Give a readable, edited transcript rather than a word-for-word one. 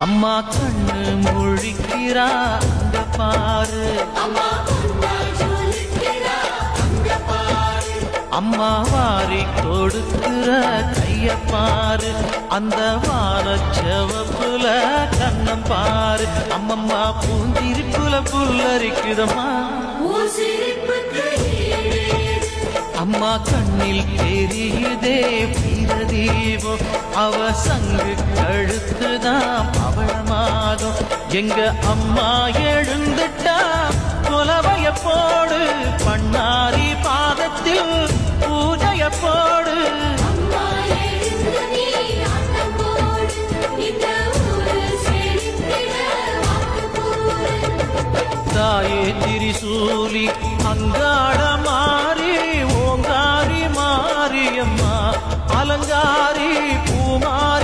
அம்மா கண்ணு முழிக்கிறா அங்க பாரு, அம்மா வாரி கொடுக்கிற கைய பாரு, அந்த வானச்சவப்புல கண்ணம் பாரு, அம்மம்மா பூந்திருப்புல புல்லரிக்குதம்மா, அம்மா கண்ணில் தெரியுதே வீரதீபம், அவ சங்கு கழுத்துதான் பவளமாகும், எங்க அம்மா எழுந்துட்டா கொலவைய போடு, பண்ணாரி பாதத்தில் பூஜைய போடு, தாயே திரிசூலி அங்காட மாறி ஓங்காரி மாரியம்மா அலங்காரி பூமாரி